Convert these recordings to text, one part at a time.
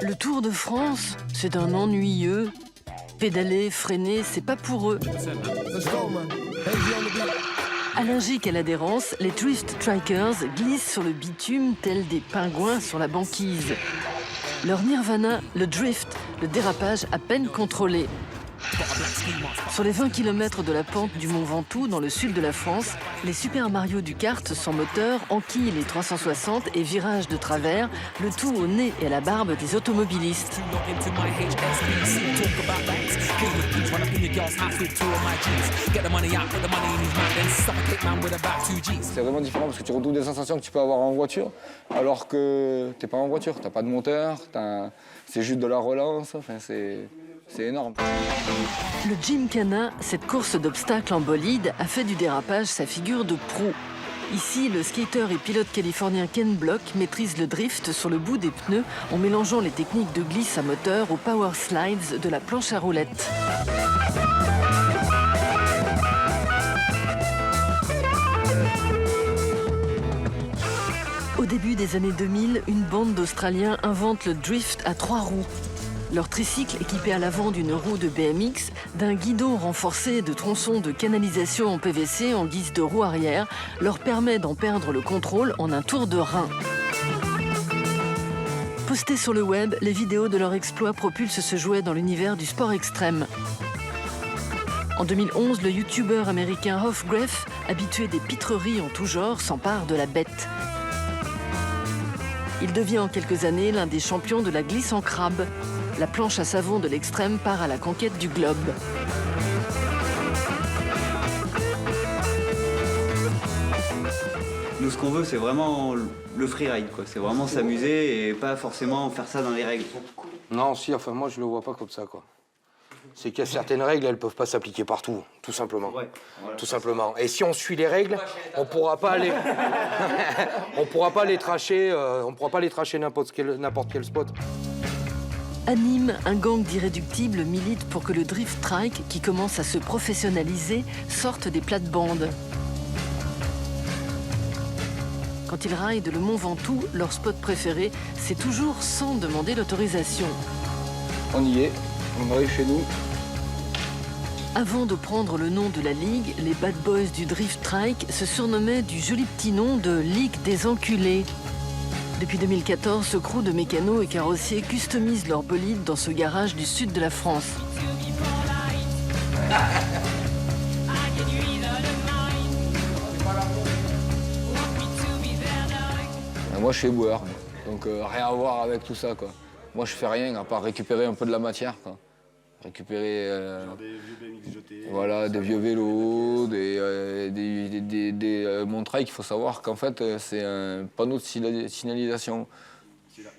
Le Tour de France, c'est un ennuyeux. Pédaler, freiner, c'est pas pour eux. Allergiques à l'adhérence, les Drift Trikers glissent sur le bitume tels des pingouins sur la banquise. Leur nirvana, le drift, le dérapage à peine contrôlé. Sur les 20 km de la pente du Mont Ventoux, dans le sud de la France, les Super Mario du kart sans moteur enquillent les 360 et virages de travers, le tout au nez et à la barbe des automobilistes. C'est vraiment différent parce que tu retrouves des sensations que tu peux avoir en voiture, alors que t'es pas en voiture, t'as pas de moteur, c'est juste de la relance, enfin c'est énorme. Le Gymkhana, cette course d'obstacles en bolide, a fait du dérapage sa figure de proue. Ici, le skater et pilote californien Ken Block maîtrise le drift sur le bout des pneus en mélangeant les techniques de glisse à moteur aux power slides de la planche à roulettes. Au début des années 2000, une bande d'Australiens invente le drift à 3 roues. Leur tricycle, équipé à l'avant d'une roue de BMX, d'un guidon renforcé de tronçons de canalisation en PVC en guise de roue arrière, leur permet d'en perdre le contrôle en un tour de rein. Postés sur le web, les vidéos de leur exploit propulsent ce jouet dans l'univers du sport extrême. En 2011, le youtubeur américain Hoff Greff, habitué des pitreries en tout genre, s'empare de la bête. Il devient en quelques années l'un des champions de la glisse en crabe. La planche à savon de l'extrême part à la conquête du globe. Nous, ce qu'on veut, c'est vraiment le freeride, quoi. C'est vraiment s'amuser et pas forcément faire ça dans les règles. Non, si, enfin moi je le vois pas comme ça, quoi. C'est qu'il y a certaines règles, elles peuvent pas s'appliquer partout, tout simplement. Ouais, voilà. Tout simplement. Et si on suit les règles, on pourra pas les, on pourra pas les tracher, n'importe quel spot. À Nîmes, un gang d'irréductibles milite pour que le drift trike, qui commence à se professionnaliser, sorte des plates-bandes. Quand ils raident le Mont Ventoux, leur spot préféré, c'est toujours sans demander l'autorisation. On y est, on arrive chez nous. Avant de prendre le nom de la ligue, les bad boys du drift trike se surnommaient du joli petit nom de Ligue des enculés. Depuis 2014, ce crew de mécanos et carrossiers customisent leurs bolides dans ce garage du sud de la France. Moi je suis éboueur, donc rien à voir avec tout ça, quoi. Moi je fais rien à part récupérer un peu de la matière, quoi. Récupérer des vieux BMX jetés. Voilà, des vieux vélos, des montrailles. Il faut savoir qu'en fait c'est un panneau de signalisation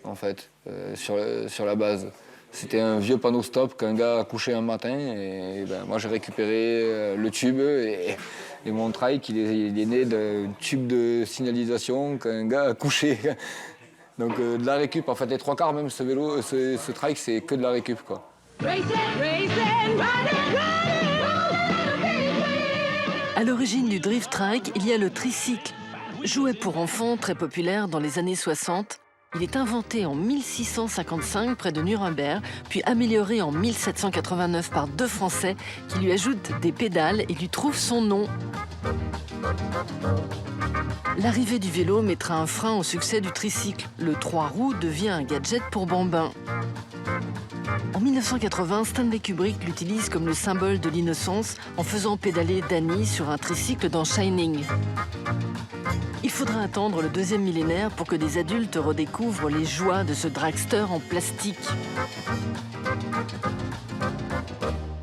en fait, sur la base. C'était un vieux panneau stop qu'un gars a couché un matin et ben, moi j'ai récupéré le tube et les montrailles il est né d'un tube de signalisation qu'un gars a couché. Donc de la récup, en fait les 3/4 même ce vélo, ce trike c'est que de la récup, quoi. À l'origine du drift trike, il y a le tricycle. Jouet pour enfants très populaire dans les années 60, il est inventé en 1655 près de Nuremberg, puis amélioré en 1789 par 2 Français qui lui ajoutent des pédales et lui trouvent son nom. L'arrivée du vélo mettra un frein au succès du tricycle. Le 3 roues devient un gadget pour bambins. En 1980, Stanley Kubrick l'utilise comme le symbole de l'innocence en faisant pédaler Danny sur un tricycle dans Shining. Il faudra attendre le 2e millénaire pour que des adultes redécouvrent les joies de ce dragster en plastique.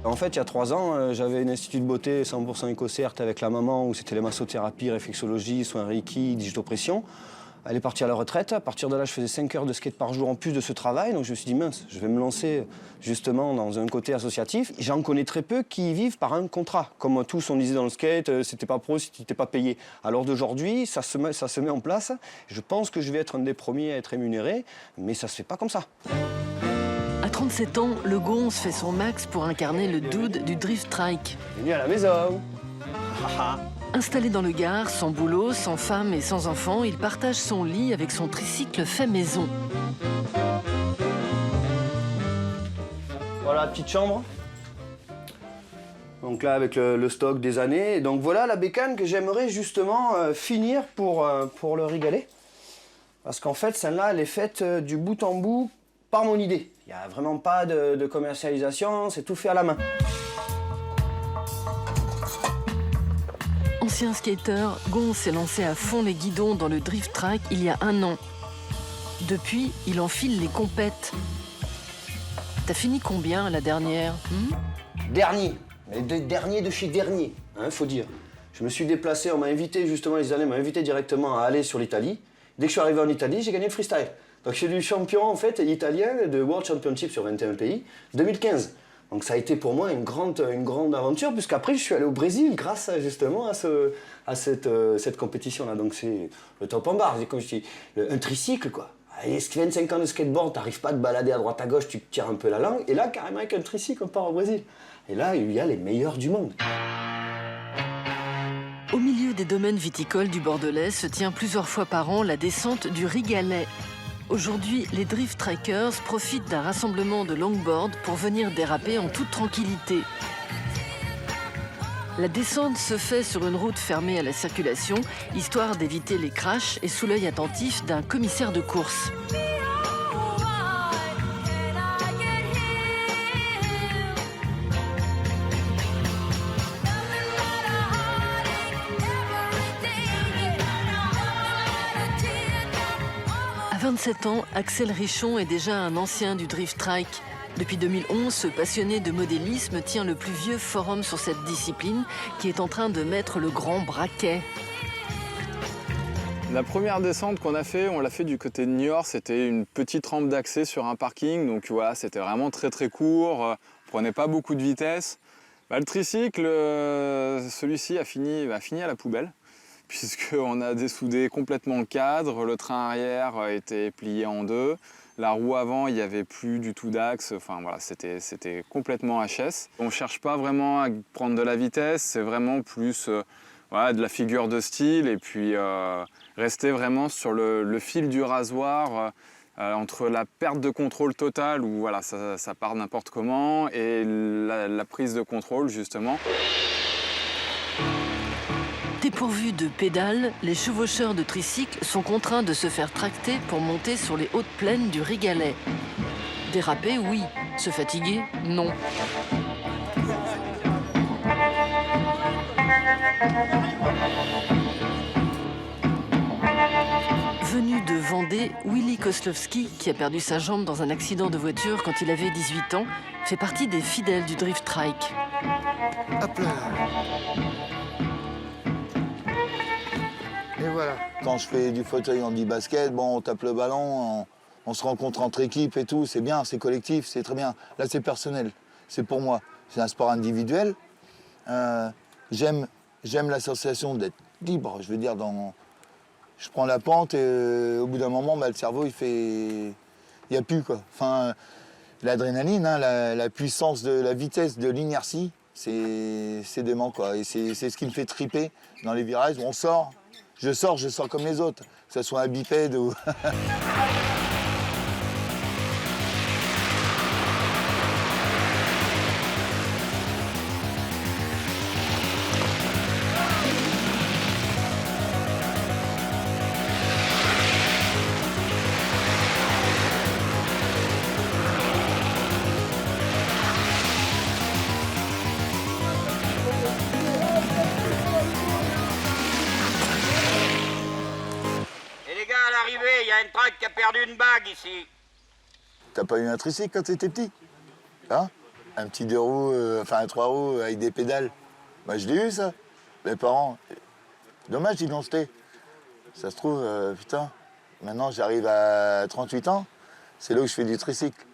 En fait, il y a 3 ans, j'avais un institut de beauté 100% éco-cert avec la maman où c'était les massothérapies, réflexologie, soins Reiki, digitopression. Elle est partie à la retraite. À partir de là, je faisais 5 heures de skate par jour en plus de ce travail. Donc je me suis dit, mince, je vais me lancer justement dans un côté associatif. J'en connais très peu qui vivent par un contrat. Comme tous, on disait dans le skate, c'était pas pro si tu n'étais pas payé. Alors d'aujourd'hui, ça se met en place. Je pense que je vais être un des premiers à être rémunéré, mais ça se fait pas comme ça. À 37 ans, le Gonze fait son max pour incarner le dude du drift trike. Bienvenue à la maison. Installé dans le Gard, sans boulot, sans femme et sans enfant, il partage son lit avec son tricycle fait maison. la petite chambre. Donc là, avec le stock des années. Et donc voilà la bécane que j'aimerais justement finir pour le régaler. Parce qu'en fait, celle-là, elle est faite du bout en bout par mon idée. Il n'y a vraiment pas de commercialisation, c'est tout fait à la main. Ancien skater, Gon s'est lancé à fond les guidons dans le drift track il y a 1 an. Depuis, il enfile les compètes. T'as fini combien la dernière? Dernier, mais dernier de chez dernier, hein, faut dire. Je me suis déplacé, on m'a invité justement, les Italiens m'ont invité directement à aller sur l'Italie. Dès que je suis arrivé en Italie, j'ai gagné le freestyle. Donc je suis du champion en fait italien de World Championship sur 21 pays, 2015. Donc ça a été pour moi une grande aventure, puisqu'après je suis allé au Brésil grâce justement à cette compétition-là. Donc c'est le top en barre, c'est comme je dis, un tricycle quoi. Allez, 25 ans de skateboard, t'arrives pas à te balader à droite à gauche, tu te tires un peu la langue. Et là, carrément avec un tricycle, on part au Brésil. Et là, il y a les meilleurs du monde. Au milieu des domaines viticoles du Bordelais se tient plusieurs fois par an la descente du Rigalet. Aujourd'hui, les drift trackers profitent d'un rassemblement de longboard pour venir déraper en toute tranquillité. La descente se fait sur une route fermée à la circulation, histoire d'éviter les crashs et sous l'œil attentif d'un commissaire de course. À 27 ans, Axel Richon est déjà un ancien du drift trike. Depuis 2011, ce passionné de modélisme tient le plus vieux forum sur cette discipline qui est en train de mettre le grand braquet. La première descente qu'on a fait, on l'a fait du côté de Niort. C'était une petite rampe d'accès sur un parking. Donc voilà, c'était vraiment très court. On prenait pas beaucoup de vitesse. Le tricycle, celui-ci a fini à la poubelle, puisqu'on a dessoudé complètement le cadre. Le train arrière était plié en deux. La roue avant, il n'y avait plus du tout d'axe. Enfin voilà, c'était complètement HS. On ne cherche pas vraiment à prendre de la vitesse, c'est vraiment plus voilà, de la figure de style et puis rester vraiment sur le fil du rasoir entre la perte de contrôle totale où voilà, ça part n'importe comment et la prise de contrôle justement. Dépourvus de pédales, les chevaucheurs de tricycle sont contraints de se faire tracter pour monter sur les hautes plaines du Rigalet. Déraper, oui. Se fatiguer, non. Venu de Vendée, Willy Koslowski, qui a perdu sa jambe dans un accident de voiture quand il avait 18 ans, fait partie des fidèles du drift trike. Hop là. Et voilà. Quand je fais du fauteuil handi-basket, bon, on tape le ballon, on se rencontre entre équipes et tout, c'est bien, c'est collectif, c'est très bien. Là, c'est personnel, c'est pour moi. C'est un sport individuel. J'aime l'association d'être libre, je veux dire, je prends la pente et au bout d'un moment, le cerveau, il n'y a plus, quoi. Enfin, l'adrénaline, hein, la puissance de la vitesse, de l'inertie, c'est dément, quoi. Et c'est ce qui me fait triper dans les virages. On sort. Je sors comme les autres, que ce soit un bipède ou... Il y a une traque qui a perdu une bague ici. T'as pas eu un tricycle quand t'étais petit? Hein? Un petit 2 roues, enfin un 3 roues avec des pédales. Moi je l'ai eu ça, mes parents. Dommage ils l'ont jeté. Ça se trouve, putain, maintenant j'arrive à 38 ans, c'est là où je fais du tricycle.